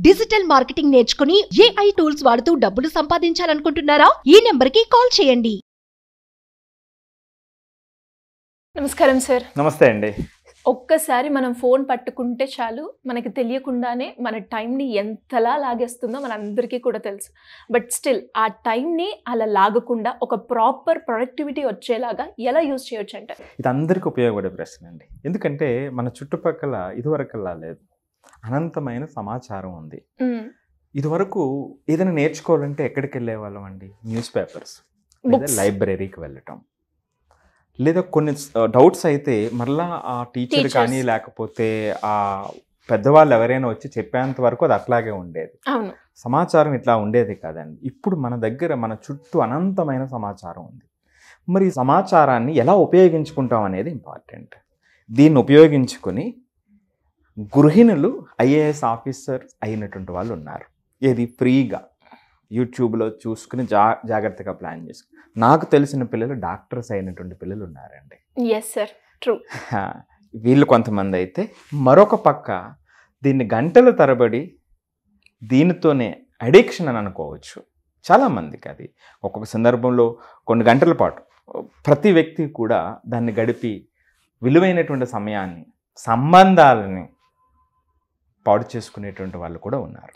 Digital marketing నేర్చుకుని AI tools వాడుతూ డబ్బులు సంపాదించాలనుకుంటున్నారా? ఈ నెంబర్కి కాల్ చేయండి. నమస్కారం సార్. నమస్తే అండి. ఒక్కసారి మనం ఫోన్ పట్టుకుంటే చాలు మనకి తెలియకుండానే మన టైంని ఎంతలా లాగేస్తుందో మనందరికీ కూడా తెలుసు. బట్ స్టిల్ ఆ టైంని అలా లాగకుండా ఒక ప్రాపర్ ప్రొడక్టివిటీ వచ్చేలాగా ఎలా యూజ్ చేయొచ్చు అంటారు? ఇది అందరికీ ఉపయోగపడే ప్రశ్న అండి. ఎందుకంటే మన చుట్టుపక్కల ఇదివరకల్లా లేదు, అనంతమైన సమాచారం ఉంది. ఇదివరకు ఏదైనా నేర్చుకోవాలంటే ఎక్కడికి వెళ్ళే వాళ్ళం అండి? న్యూస్ పేపర్స్, లైబ్రరీకి వెళ్ళటం, లేదా కొన్ని డౌట్స్ అయితే మళ్ళా ఆ టీచర్ కానీ లేకపోతే ఆ పెద్దవాళ్ళు ఎవరైనా వచ్చి చెప్పేంత వరకు అది అట్లాగే ఉండేది. సమాచారం ఇట్లా ఉండేది కాదండి. ఇప్పుడు మన దగ్గర మన చుట్టూ అనంతమైన సమాచారం ఉంది. మరి సమాచారాన్ని ఎలా ఉపయోగించుకుంటాం అనేది ఇంపార్టెంట్. దీన్ని ఉపయోగించుకొని గృహిణులు IAS ఆఫీసర్ అయినటువంటి వాళ్ళు ఉన్నారు. ఏది ఫ్రీగా యూట్యూబ్లో చూసుకుని జాగ్రత్తగా ప్లాన్ చేసుకుని. నాకు తెలిసిన పిల్లలు డాక్టర్స్ అయినటువంటి పిల్లలు ఉన్నారండి. Yes sir, true. వీళ్ళు కొంతమంది అయితే మరొక పక్క దీన్ని గంటల తరబడి దీనితోనే అడిక్షన్ అని అనుకోవచ్చు చాలామందికి. అది ఒక్కొక్క సందర్భంలో కొన్ని గంటల పాటు ప్రతి వ్యక్తి కూడా దాన్ని గడిపి విలువైనటువంటి సమయాన్ని, సంబంధాలని పాడు చేసుకునేటువంటి వాళ్ళు కూడా ఉన్నారు.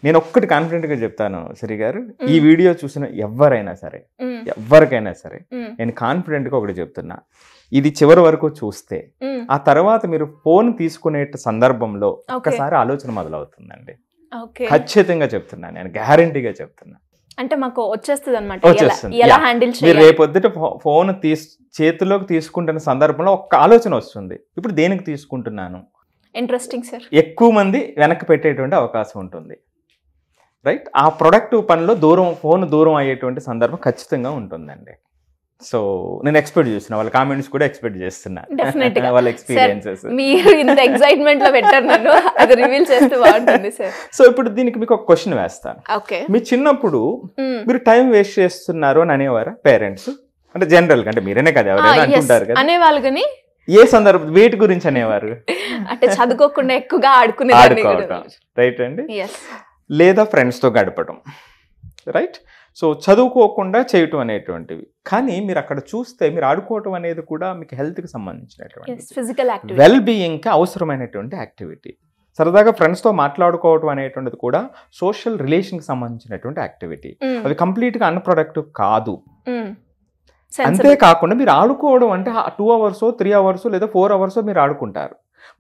నేను ఒక్కటి కాన్ఫిడెంట్గా చెప్తాను శ్రీ గారు, ఈ వీడియో చూసిన ఎవరికైనా సరే నేను కాన్ఫిడెంట్గా ఒకటి చెప్తున్నా, ఇది చివరి వరకు చూస్తే ఆ తర్వాత మీరు ఫోన్ తీసుకునే సందర్భంలో ఒక్కసారి ఆలోచన మొదలవుతుందండి. ఖచ్చితంగా చెప్తున్నా, నేను గ్యారంటీగా చెప్తున్నా. అంటే మాకు వచ్చేస్తుంది అన్నమాట. ఎలా హ్యాండిల్ చేయాలి? మీరు రేపొద్దుట ఫోన్ చేతిలోకి తీసుకుంటున్న సందర్భంలో ఒక్క ఆలోచన వస్తుంది, ఇప్పుడు దేనికి తీసుకుంటున్నాను. Interesting sir. ఎక్కువ మంది వెనక్కి పెట్టేటువంటి అవకాశం ఉంటుంది, రైట్? ఆ ప్రొడక్టివ్ పనిలో ఫోన్ దూరం అయ్యేటువంటి సందర్భం ఖచ్చితంగా ఉంటుందండి. సో నేను ఎక్స్పెక్ట్ చేస్తున్నా, వాళ్ళ కామెంట్స్ కూడా ఎక్స్పెక్ట్ చేస్తున్నా, వాళ్ళ ఎక్స్పీరియన్సెస్. మీరు ఇంత ఎక్సైట్మెంట్ లో పెట్టారు నన్ను, అది రివీల్ చేస్తే బాగుంటుంది సార్. సో ఇప్పుడు దీనికి మీకు ఒక క్వశ్చన్ వేస్తాను. మీ చిన్నప్పుడు మీరు టైం వేస్ట్ చేస్తున్నారు అని అనేవారా పేరెంట్స్? అంటే జనరల్ గా, అంటే మీరేనే కదా ఎవరైనా అంటుంటారు కదా, అనేవాళ్ళు. కానీ ఏ సందర్భం వీటి గురించి అనేవారు? అంటే చదువుకోకుండా ఎక్కువగా ఆడుకోవటం, రైట్ అండి, లేదా ఫ్రెండ్స్ తో గడపడం, రైట్? సో చదువుకోకుండా చేయటం అనేటువంటివి. కానీ మీరు అక్కడ చూస్తే మీరు ఆడుకోవటం అనేది కూడా మీకు హెల్త్కి సంబంధించినటువంటి, వెల్ బీయింగ్కి అవసరమైనటువంటి యాక్టివిటీ. సరదాగా ఫ్రెండ్స్తో మాట్లాడుకోవటం అనేటువంటిది కూడా సోషల్ రిలేషన్కి సంబంధించినటువంటి యాక్టివిటీ. అవి కంప్లీట్గా అన్ప్రొడక్టివ్ కాదు. అంతేకాకుండా మీరు ఆడుకోవడం అంటే 2 hours 3 hours లేదా 4 hours మీరు ఆడుకుంటారు.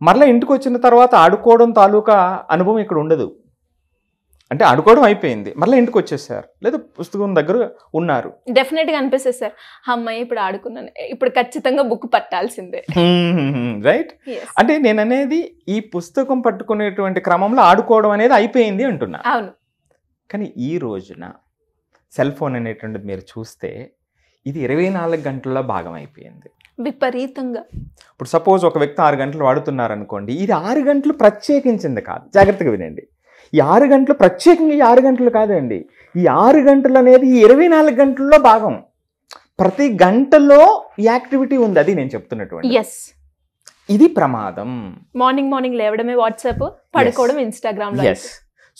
మరలా ఇంటికి వచ్చిన తర్వాత ఆడుకోవడం తాలూకా అనుభవం ఇక్కడ ఉండదు. అంటే ఆడుకోవడం అయిపోయింది, మళ్ళీ ఇంటికి వచ్చేసారు, లేదా పుస్తకం దగ్గర ఉన్నారు. డెఫినెట్ గా అనిపిస్తుంది సార్, అమ్మాయి ఇప్పుడు ఆడుకున్నాను, ఇప్పుడు ఖచ్చితంగా బుక్ పట్టాల్సిందే, రైట్? అంటే నేను అనేది ఈ పుస్తకం పట్టుకునేటువంటి క్రమంలో ఆడుకోవడం అనేది అయిపోయింది అంటున్నా. అవును. కానీ ఈ రోజున సెల్ ఫోన్ అనేటువంటిది మీరు చూస్తే ఇది 24 గంటల్లో భాగం అయిపోయింది విపరీతంగా. ఇప్పుడు సపోజ్ ఒక వ్యక్తి 6 గంటలు వాడుతున్నారు అనుకోండి, ఇది 6 గంటలు ప్రత్యేకించింది కాదు. జాగ్రత్తగా వినండి, ఈ 6 గంటలు ప్రత్యేకంగా ఈ 6 గంటలు కాదండి. ఈ 6 గంటలు అనేది ఈ 24 గంటల్లో భాగం. ప్రతి గంటలో ఈ యాక్టివిటీ ఉంది, అది నేను చెప్తున్నటువంటి. ఇది ప్రమాదం. మార్నింగ్ లేవడమే వాట్సాప్, పడుకోవడం ఇన్స్టాగ్రామ్.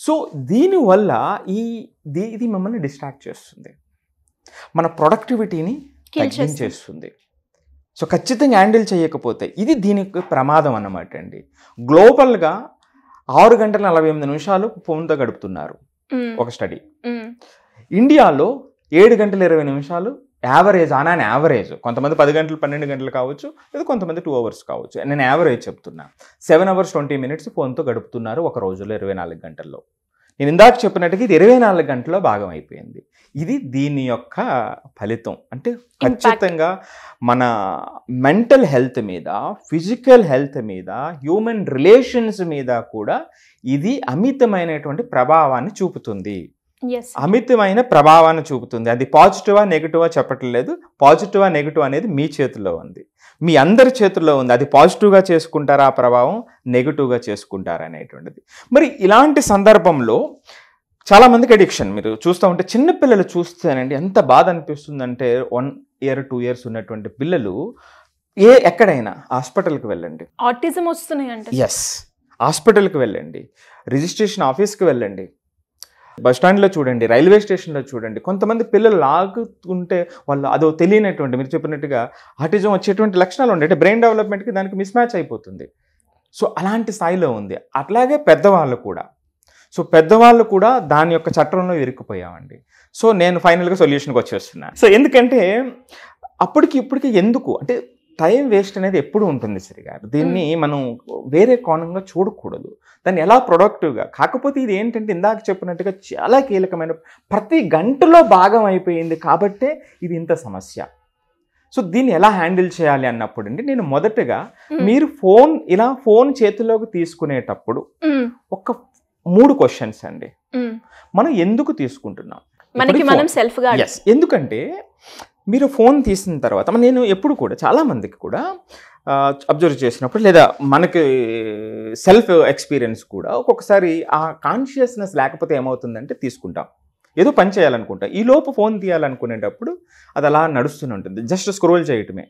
సో దీనివల్ల ఇది మమ్మల్ని డిస్ట్రాక్ట్ చేస్తుంది, మన ప్రొడక్టివిటీని తగ్గించేస్తుంది. సో ఖచ్చితంగా హ్యాండిల్ చేయకపోతే ఇది దీనికి ప్రమాదం అన్నమాట అండి. గ్లోబల్గా 6 గంటల 48 నిమిషాలు ఫోన్తో గడుపుతున్నారు ఒక స్టడీ. ఇండియాలో 7 గంటల 20 నిమిషాలు యావరేజ్, ఆన్ యావరేజ్. కొంతమంది 10 గంటలు 12 గంటలు కావచ్చు, లేదా కొంతమంది 2 hours కావచ్చు. నేను యావరేజ్ చెప్తున్నా. 7 hours 20 minutes ఫోన్తో గడుపుతున్నారు ఒక రోజులో 24 గంటల్లో. నేను ఇందాక చెప్పినట్టుగా ఇది 24 గంటల్లో భాగం అయిపోయింది. ఇది దీని యొక్క ఫలితం. అంటే ఖచ్చితంగా మన మెంటల్ హెల్త్ మీద, ఫిజికల్ హెల్త్ మీద, హ్యూమన్ రిలేషన్స్ మీద కూడా ఇది అమితమైనటువంటి ప్రభావాన్ని చూపుతుంది. అమితమైన ప్రభావాన్ని చూపుతుంది. అది పాజిటివా నెగిటివా చెప్పట్లేదు. పాజిటివా నెగిటివ్ అనేది మీ చేతిలో ఉంది, మీ అందరి చేతుల్లో ఉంది. అది పాజిటివ్గా చేసుకుంటారా ఆ ప్రభావం, నెగిటివ్గా చేసుకుంటారా అనేటువంటిది. మరి ఇలాంటి సందర్భంలో చాలామందికి అడిక్షన్ మీరు చూస్తూ ఉంటే, చిన్నపిల్లలు చూస్తేనండి ఎంత బాధ అనిపిస్తుందంటే, 1 year 2 years ఉన్నటువంటి పిల్లలు ఎక్కడైనా హాస్పిటల్కి వెళ్ళండి, ఆటిజం వస్తున్నాయి అంటే, ఎస్ హాస్పిటల్కి వెళ్ళండి, రిజిస్ట్రేషన్ ఆఫీస్కి వెళ్ళండి, బస్ స్టాండ్లో చూడండి, రైల్వే స్టేషన్లో చూడండి. కొంతమంది పిల్లలు లాగుతుంటే వాళ్ళు అదో తెలియనటువంటి, మీరు చెప్పినట్టుగా ఆటిజం వచ్చేటువంటి లక్షణాలు ఉంటాయి. అంటే బ్రెయిన్ డెవలప్మెంట్కి దానికి మిస్ మ్యాచ్ అయిపోతుంది. సో అలాంటి స్థాయిలో ఉంది. అట్లాగే పెద్దవాళ్ళు కూడా. సో పెద్దవాళ్ళు కూడా దాని యొక్క చట్టంలో ఇరుక్కుపోయామండి. సో నేను ఫైనల్గా సొల్యూషన్కి వచ్చేస్తున్నాను. సో ఎందుకంటే అప్పటికి ఇప్పటికి ఎందుకు అంటే టైం వేస్ట్ అనేది ఎప్పుడు ఉంటుంది సరిగారు. దీన్ని మనం వేరే కోణంగా చూడకూడదు. దాన్ని ఎలా ప్రొడక్టివ్గా, కాకపోతే ఇది ఏంటంటే ఇందాక చెప్పినట్టుగా చాలా కీలకమైన ప్రతి గంటలో భాగం అయిపోయింది కాబట్టే ఇది ఇంత సమస్య. సో దీన్ని ఎలా హ్యాండిల్ చేయాలి అన్నప్పుడు అండి, నేను మొదటగా మీరు ఫోన్ చేతిలోకి తీసుకునేటప్పుడు ఒక 3 క్వశ్చన్స్ అండి. మనం ఎందుకు తీసుకుంటున్నాం, మనకి మనం సెల్ఫ్గా. ఎందుకంటే మీరు ఫోన్ తీసిన తర్వాత నేను ఎప్పుడు కూడా చాలామందికి కూడా అబ్జర్వ్ చేసినప్పుడు, లేదా మనకి సెల్ఫ్ ఎక్స్పీరియన్స్ కూడా ఒక్కొక్కసారి ఆ కాన్షియస్నెస్ లేకపోతే ఏమవుతుందంటే తీసుకుంటాం, ఏదో పని చేయాలనుకుంటాం, ఈ లోపు ఫోన్ తీయాలనుకునేటప్పుడు అది అలా నడుస్తూనే ఉంటుంది, జస్ట్ స్క్రోల్ చేయటమే.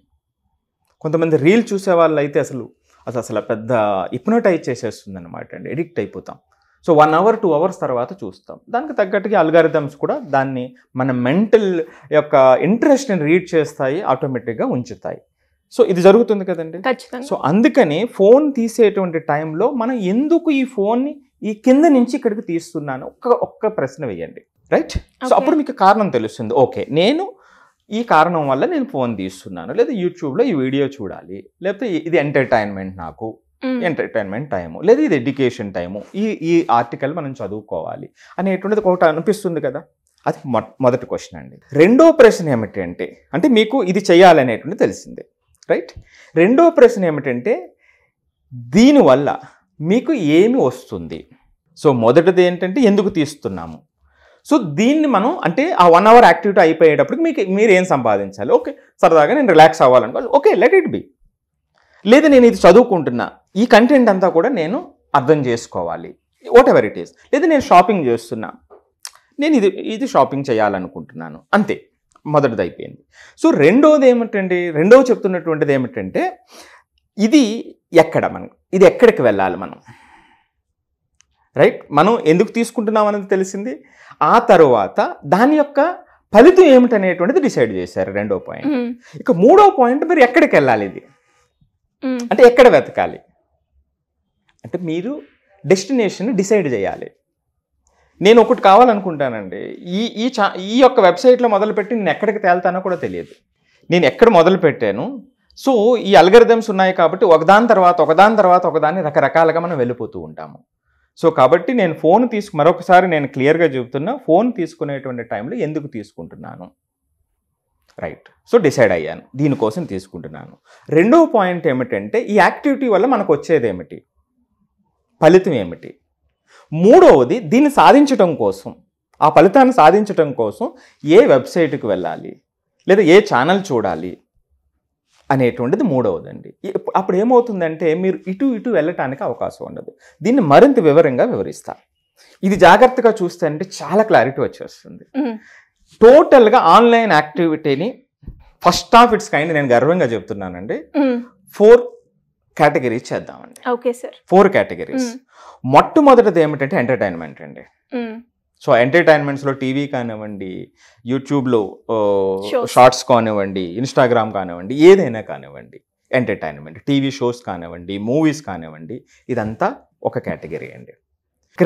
కొంతమంది రీల్ చూసే వాళ్ళు అయితే అసలు పెద్ద హిప్నోటైజ్ చేసేస్తుంది అనమాట అండి, ఎడిక్ట్ అయిపోతాం. సో 1 hour 2 hours తర్వాత చూస్తాం. దానికి తగ్గట్టుగా అల్గారిథమ్స్ కూడా దాన్ని మన మెంటల్ యొక్క ఇంట్రెస్ట్ని రీడ్ చేస్తాయి, ఆటోమేటిక్గా ఉంచుతాయి. సో ఇది జరుగుతుంది కదండి. సో అందుకని ఫోన్ తీసేటువంటి టైంలో మనం ఎందుకు ఈ ఫోన్ని ఈ కింద నుంచి ఇక్కడికి తీస్తున్నాను ఒక్క ప్రశ్న వేయండి, రైట్? సో అప్పుడు మీకు కారణం తెలుస్తుంది. ఓకే, నేను ఈ కారణం వల్ల నేను ఫోన్ తీస్తున్నాను, లేదా యూట్యూబ్లో ఈ వీడియో చూడాలి, లేకపోతే ఇది ఎంటర్టైన్మెంట్, నాకు ఎంటర్టైన్మెంట్ టైము, లేదా ఇది ఎడ్యుకేషన్ టైము, ఈ ఆర్టికల్ మనం చదువుకోవాలి అనేటువంటిది ఒకటి అనిపిస్తుంది కదా. అది మొదటి క్వశ్చన్ అండి. రెండో ప్రశ్న ఏమిటంటే, అంటే మీకు ఇది చేయాలనేటువంటి తెలిసిందే, రైట్? రెండో ప్రశ్న ఏమిటంటే దీనివల్ల మీకు ఏమి వస్తుంది. సో మొదటిది ఏంటంటే ఎందుకు తీస్తున్నాము. సో దీన్ని మనం అంటే ఆ 1 hour యాక్టివిటీ అయిపోయేటప్పటికి మీరు ఏం సంపాదించాలి. ఓకే, సరదాగా నేను రిలాక్స్ అవ్వాలనుకోవాలి, ఓకే, లెట్ ఇట్ బి. లేదా నేను ఇది చదువుకుంటున్నా, ఈ కంటెంట్ అంతా కూడా నేను అర్థం చేసుకోవాలి, వాట్ ఎవర్ ఇట్ ఈస్. లేదా నేను షాపింగ్ చేస్తున్నా, నేను ఇది షాపింగ్ చేయాలనుకుంటున్నాను, అంతే. మొదటిది అయిపోయింది. సో రెండోది చెప్తున్నటువంటిది ఏమిటంటే ఇది ఎక్కడికి వెళ్ళాలి మనం, రైట్? మనం ఎందుకు తీసుకుంటున్నాం అనేది తెలిసింది. ఆ తర్వాత దాని యొక్క ఫలితం ఏమిటనేటువంటిది డిసైడ్ చేశారు, రెండో పాయింట్. ఇక మూడో పాయింట్, మీరు ఎక్కడికి వెళ్ళాలి, ఇది అంటే ఎక్కడ వెతకాలి అంటే మీరు డెస్టినేషన్ డిసైడ్ చేయాలి. నేను ఒకటి కావాలనుకుంటానండి, ఈ యొక్క వెబ్సైట్లో మొదలుపెట్టి నేను ఎక్కడికి తేల్తానో కూడా తెలియదు, నేను ఎక్కడ మొదలు పెట్టాను. సో ఈ అల్గరిథమ్స్ ఉన్నాయి కాబట్టి ఒకదాని తర్వాత ఒకదాన్ని రకరకాలుగా మనం వెళ్ళిపోతూ ఉంటాము. సో కాబట్టి నేను మరొకసారి నేను క్లియర్గా చెబుతున్నా, ఫోన్ తీసుకునేటువంటి టైంలో ఎందుకు తీసుకుంటున్నాను, రైట్? సో డిసైడ్ అయ్యాను, దీనికోసం తీసుకుంటున్నాను. రెండో పాయింట్ ఏమిటంటే ఈ యాక్టివిటీ వల్ల మనకు వచ్చేది ఏమిటి, ఫలితం ఏమిటి. మూడవది దీన్ని సాధించటం కోసం, ఆ ఫలితాన్ని సాధించటం కోసం ఏ వెబ్సైట్కి వెళ్ళాలి, లేదా ఏ ఛానల్ చూడాలి అనేటువంటిది మూడవదండి. అప్పుడు ఏమవుతుందంటే మీరు ఇటు వెళ్ళటానికి అవకాశం ఉండదు. దీన్ని మరింత వివరంగా వివరిస్తా. ఇది జాగ్రత్తగా చూస్తే అంటే చాలా క్లారిటీ వచ్చేస్తుంది. టోటల్గా ఆన్లైన్ యాక్టివిటీని ఫస్ట్ ఆఫ్ ఇట్స్ కైండ్ నేను గర్వంగా చెప్తున్నానండి, 4 కేటగిరీస్ చేద్దామండి. Okay sir. 4 కేటగిరీస్. మొట్టమొదటిది ఏమిటంటే ఎంటర్టైన్మెంట్ అండి. సో ఎంటర్టైన్మెంట్స్లో టీవీ కానివ్వండి, యూట్యూబ్లో షార్ట్స్ కానివ్వండి, ఇన్స్టాగ్రామ్ కానివ్వండి, ఏదైనా కానివ్వండి, ఎంటర్టైన్మెంట్, టీవీ షోస్ కానివ్వండి, మూవీస్ కానివ్వండి, ఇదంతా ఒక కేటగిరీ అండి.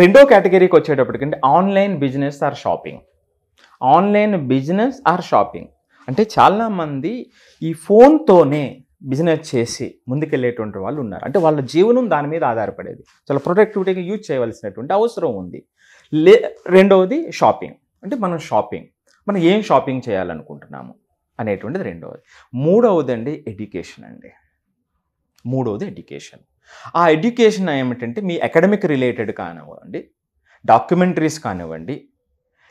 రెండో కేటగిరీకి వచ్చేటప్పటికంటే online business or shopping. Online business or shopping అంటే చాలామంది ఈ ఫోన్తోనే బిజినెస్ చేసి ముందుకెళ్ళేటువంటి వాళ్ళు ఉన్నారు. అంటే వాళ్ళ జీవనం దాని మీద ఆధారపడేది, చాలా ప్రొడక్టివిటీగా యూజ్ చేయవలసినటువంటి అవసరం ఉంది. రెండవది షాపింగ్, అంటే మనం ఏం షాపింగ్ చేయాలనుకుంటున్నాము అనేటువంటిది రెండవది. మూడవది అండి ఎడ్యుకేషన్ అండి. ఆ ఎడ్యుకేషన్ ఏమిటంటే మీ అకాడమిక్ రిలేటెడ్ కానివ్వండి, డాక్యుమెంటరీస్ కానివ్వండి,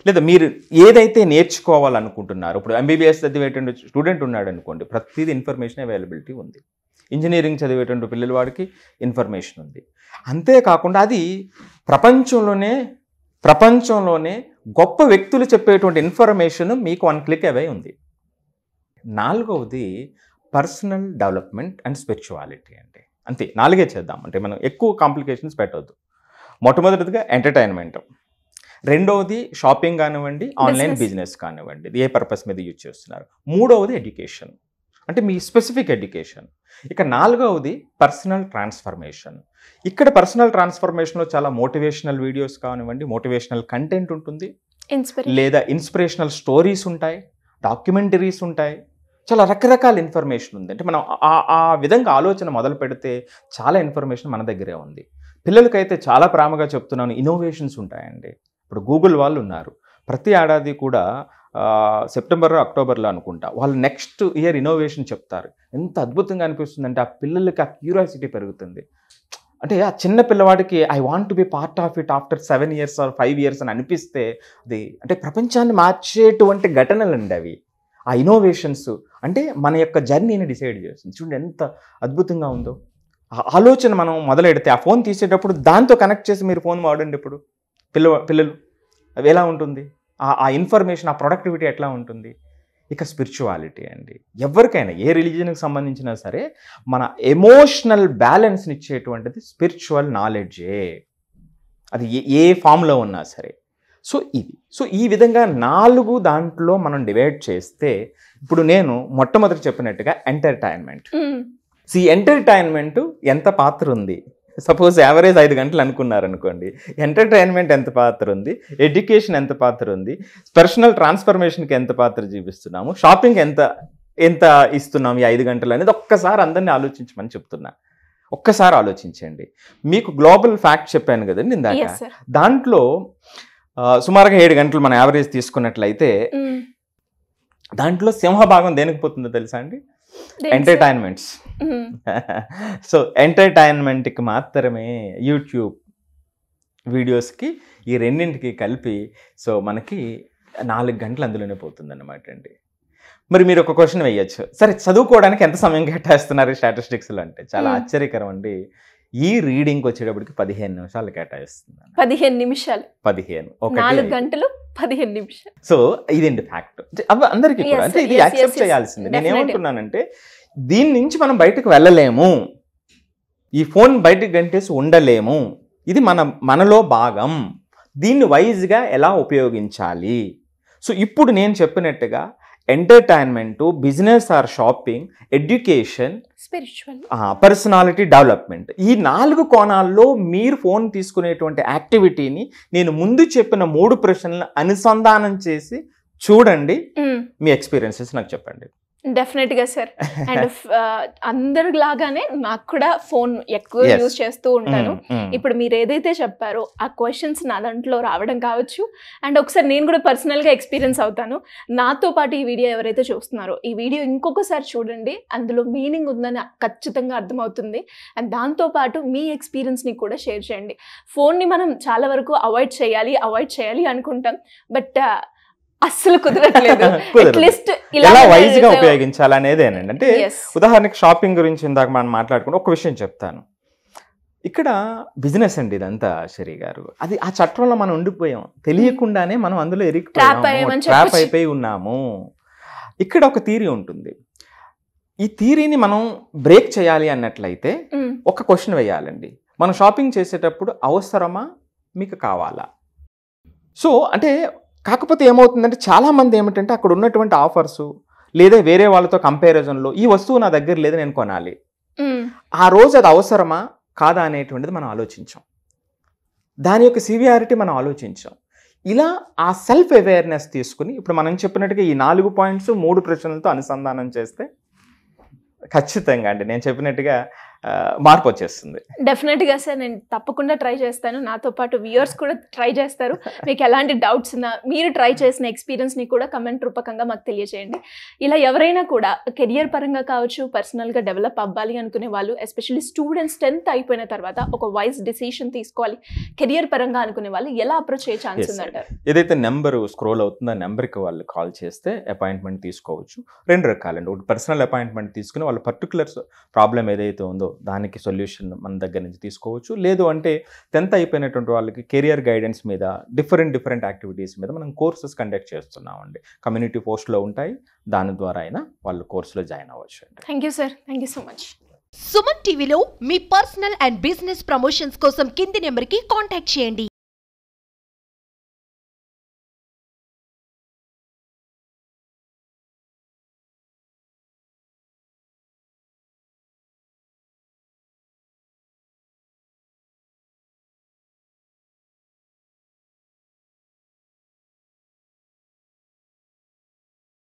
లేదా మీరు ఏదైతే నేర్చుకోవాలనుకుంటున్నారో. ఇప్పుడు ఎంబీబీఎస్ చదివేటువంటి స్టూడెంట్ ఉన్నాడు అనుకోండి, ప్రతిదీ ఇన్ఫర్మేషన్ అవైలబిలిటీ ఉంది. ఇంజనీరింగ్ చదివేటువంటి పిల్లలవాడికి ఇన్ఫర్మేషన్ ఉంది. అంతేకాకుండా అది ప్రపంచంలోనే గొప్ప వ్యక్తులు చెప్పేటువంటి ఇన్ఫర్మేషన్ మీకు 1 click అవే ఉంది. నాలుగవది పర్సనల్ డెవలప్మెంట్ అండ్ స్పిరిచువాలిటీ అంటే అంతే 4 చేద్దాం, అంటే మనం ఎక్కువ కాంప్లికేషన్స్ పెట్టవద్దు. మొట్టమొదటిగా ఎంటర్టైన్మెంట్, రెండవది షాపింగ్ కానివ్వండి, ఆన్లైన్ బిజినెస్ కానివ్వండి, ఏ పర్పస్ మీద యూజ్ చేస్తున్నారు, మూడవది ఎడ్యుకేషన్, అంటే మీ స్పెసిఫిక్ ఎడ్యుకేషన్, ఇక నాలుగవది పర్సనల్ ట్రాన్స్ఫర్మేషన్. ఇక్కడ పర్సనల్ ట్రాన్స్ఫర్మేషన్లో చాలా మోటివేషనల్ వీడియోస్ కానివ్వండి, మోటివేషనల్ కంటెంట్ ఉంటుంది, లేదా ఇన్స్పిరేషనల్ స్టోరీస్ ఉంటాయి, డాక్యుమెంటరీస్ ఉంటాయి, చాలా రకరకాల ఇన్ఫర్మేషన్ ఉంది. అంటే మనం ఆ విధంగా ఆలోచన మొదలు పెడితే చాలా ఇన్ఫర్మేషన్ మన దగ్గరే ఉంది. పిల్లలకైతే చాలా ప్రేమగా చెప్తున్నాను, ఇన్నోవేషన్స్ ఉంటాయండి. ఇప్పుడు గూగుల్ వాళ్ళు ఉన్నారు, ప్రతి ఏడాది కూడా సెప్టెంబర్ అక్టోబర్లో అనుకుంటా వాళ్ళు నెక్స్ట్ ఇయర్ ఇన్నోవేషన్ చెప్తారు. ఎంత అద్భుతంగా అనిపిస్తుందంటే ఆ పిల్లలకి ఆ క్యూరియాసిటీ పెరుగుతుంది. అంటే ఆ చిన్న పిల్లవాడికి I want to be part of it after 7 years or 5 years అని అనిపిస్తే అది అంటే ప్రపంచాన్ని మార్చేటువంటి ఘటనలండి అవి. ఆ ఇన్నోవేషన్స్ అంటే మన యొక్క జర్నీని డిసైడ్ చేస్తుంది. చూడండి ఎంత అద్భుతంగా ఉందో. ఆ ఆలోచన మనం మొదలెడితే ఆ ఫోన్ తీసేటప్పుడు దాంతో కనెక్ట్ చేసి మీరు ఫోన్ వాడండి. ఇప్పుడు పిల్లలు అవి ఎలా ఉంటుంది, ఆ ఇన్ఫర్మేషన్, ఆ ప్రొడక్టివిటీ ఎట్లా ఉంటుంది. ఇక స్పిరిచువాలిటీ అండి, ఎవరికైనా ఏ రిలీజియన్కి సంబంధించినా సరే మన ఎమోషనల్ బ్యాలెన్స్ని ఇచ్చేటువంటిది స్పిరిచువల్ నాలెడ్జే, అది ఏ ఫామ్లో ఉన్నా సరే. సో ఈ విధంగా 4 దాంట్లో మనం డివైడ్ చేస్తే ఇప్పుడు నేను మొట్టమొదటి చెప్పినట్టుగా ఎంటర్టైన్మెంట్. ఎంటర్టైన్మెంట్ ఎంత పాత్ర ఉంది, సపోజ్ యావరేజ్ 5 గంటలు అనుకున్నారనుకోండి, ఎంటర్టైన్మెంట్ ఎంత పాత్ర ఉంది, ఎడ్యుకేషన్ ఎంత పాత్ర ఉంది, పర్సనల్ ట్రాన్స్ఫర్మేషన్కి ఎంత పాత్ర చూపిస్తున్నాము, షాపింగ్ ఎంత ఇస్తున్నాము ఈ 5 గంటలు అనేది ఒక్కసారి అందరినీ ఆలోచించమని చెప్తున్నా. ఒక్కసారి ఆలోచించండి. మీకు గ్లోబల్ ఫ్యాక్ట్ చెప్పాను కదండి ఇందాక, దాంట్లో సుమారుగా 7 గంటలు మన యావరేజ్ తీసుకున్నట్లయితే దాంట్లో సింహభాగం దేనికి పోతుందో తెలుసా అండి? ఎంటర్టైన్మెంట్స్. సో ఎంటర్టైన్మెంట్కి మాత్రమే, యూట్యూబ్ వీడియోస్కి, ఈ రెండింటికి కలిపి సో మనకి 4 గంటలు అందులోనే పోతుంది అన్నమాట అండి. మరి మీరు ఒక క్వశ్చన్ వేయచ్చు, సరే చదువుకోవడానికి ఎంత సమయం కేటాయిస్తున్నారు స్టాటిస్టిక్స్లో అంటే? చాలా ఆశ్చర్యకరం అండి. ఈ రీడింగ్కి వచ్చేటప్పటికి 15 నిమిషాలు కేటాయిస్తుంది. 15 నిమిషాలు 4 గంటలు 15 నిమిషాలు. సో ఇదండి ఫ్యాక్ట్. అవి అందరికీ కూడా అంటే ఇది యాక్సెప్ట్ చేయాల్సింది. నేనేమంటున్నానంటే దీని నుంచి మనం బయటకు వెళ్ళలేము, ఈ ఫోన్ బయటకు గంటేసి ఉండలేము, ఇది మనలో భాగం, దీన్ని వైజ్గా ఎలా ఉపయోగించాలి. సో ఇప్పుడు నేను చెప్పినట్టుగా entertainment, business or shopping, education, spiritual, personality development, ఈ 4 కోణాల్లో మీరు ఫోన్ తీసుకునేటువంటి యాక్టివిటీని నేను ముందు చెప్పిన 3 ప్రశ్నలను అనుసంధానం చేసి చూడండి. మీ ఎక్స్పీరియన్సెస్ నాకు చెప్పండి. డెఫినెట్గా సార్. అండ్ అందరిలాగానే నాకు కూడా ఫోన్ ఎక్కువ యూజ్ చేస్తూ ఉంటాను. ఇప్పుడు మీరు ఏదైతే చెప్పారో ఆ క్వశ్చన్స్ నా దాంట్లో రావడం కావచ్చు, అండ్ ఒకసారి నేను కూడా పర్సనల్గా ఎక్స్పీరియన్స్ అవుతాను. నాతో పాటు ఈ వీడియో ఎవరైతే చూస్తున్నారో ఈ వీడియో ఇంకొకసారి చూడండి, అందులో మీనింగ్ ఉందని ఖచ్చితంగా అర్థమవుతుంది. అండ్ దాంతోపాటు మీ ఎక్స్పీరియన్స్ని కూడా షేర్ చేయండి. ఫోన్ని మనం చాలా వరకు అవాయిడ్ చేయాలి అనుకుంటాం, బట్ అస్సలు కుదరట్లేదు. అట్లీస్ట్ ఎలా వైజ్ గా ఉపయోగించాలనేదేనండి. అంటే ఉదాహరణకి షాపింగ్ గురించి ఇందాక మనం మాట్లాడుకుంటే ఒక విషయం చెప్తాను. ఇక్కడ బిజినెస్ అండి ఇదంతా శరీ గారు, అది ఆ చట్టంలో మనం ఉండిపోయాం, తెలియకుండానే మనం అందులో ట్రాప్ అయిపోయి ఉన్నాము. ఇక్కడ ఒక థియరీ ఉంటుంది, ఈ థియరీని మనం బ్రేక్ చేయాలి అన్నట్లయితే ఒక క్వశ్చన్ వేయాలండి. మనం షాపింగ్ చేసేటప్పుడు అవసరమా, మీకు కావాలా? సో అంటే కాకపోతే ఏమవుతుందంటే చాలామంది ఏమిటంటే అక్కడ ఉన్నటువంటి ఆఫర్సు లేదా వేరే వాళ్ళతో కంపారిజన్లో ఈ వస్తువు నా దగ్గర లేదు, నేను కొనాలి, ఆ రోజు అది అవసరమా కాదా అనేటువంటిది మనం ఆలోచించాం, దాని యొక్క సివియారిటీ మనం ఆలోచించాం. ఇలా ఆ సెల్ఫ్ అవేర్నెస్ తీసుకుని ఇప్పుడు మనం చెప్పినట్టుగా ఈ 4 పాయింట్స్ 3 ప్రశ్నలతో అనుసంధానం చేస్తే ఖచ్చితంగా అండి నేను చెప్పినట్టుగా మార్పు వచ్చేస్తుంది. డెఫినెట్గా సార్, నేను తప్పకుండా ట్రై చేస్తాను. నాతో పాటు వ్యూయర్స్ కూడా ట్రై చేస్తారు. మీకు ఎలాంటి డౌట్స్ ఉన్నా మీరు ట్రై చేసిన ఎక్స్పీరియన్స్ని కూడా కమెంట్ రూపకంగా మాకు తెలియజేయండి. ఇలా ఎవరైనా కూడా కెరియర్ పరంగా కావచ్చు, పర్సనల్గా డెవలప్ అవ్వాలి అనుకునే వాళ్ళు, ఎస్పెషల్లీ స్టూడెంట్స్ 10th అయిపోయిన తర్వాత ఒక వైజ్ డిసిషన్ తీసుకోవాలి కెరియర్ పరంగా అనుకునే వాళ్ళు ఎలా అప్రోచ్ అయ్యే ఛాన్స్ ఉందంటారు? ఏదైతే నెంబర్ స్క్రోల్ అవుతుందో ఆ నెంబర్కి వాళ్ళు కాల్ చేస్తే అపాయింట్మెంట్ తీసుకోవచ్చు. 2 రకాలండి. ఒకటి పర్సనల్ అపాయింట్మెంట్ తీసుకుని వాళ్ళ పర్టికులర్ ప్రాబ్లం ఏదైతే ఉందో దానికి సొల్యూషన్ మన దగ్గర నుంచి తీసుకోవచ్చు. లేదు అంటే 10th అయిపోయినటువంటి వాళ్ళకి కెరియర్ గైడెన్స్ మీద డిఫరెంట్ యాక్టివిటీస్ మీద మనం కోర్సెస్ కండక్ట్ చేస్తున్నామండి. కమ్యూనిటీ పోస్ట్లో ఉంటాయి, దాని ద్వారా అయినా వాళ్ళు కోర్సులో జాయిన్ అవ్వచ్చు. Thank you sir, thank you so much. Suman టీవీలో మీ పర్సనల్ అండ్ బిజినెస్ ప్రమోషన్స్ కోసం కింది నెంబర్కి కాంటాక్ట్ చేయండి.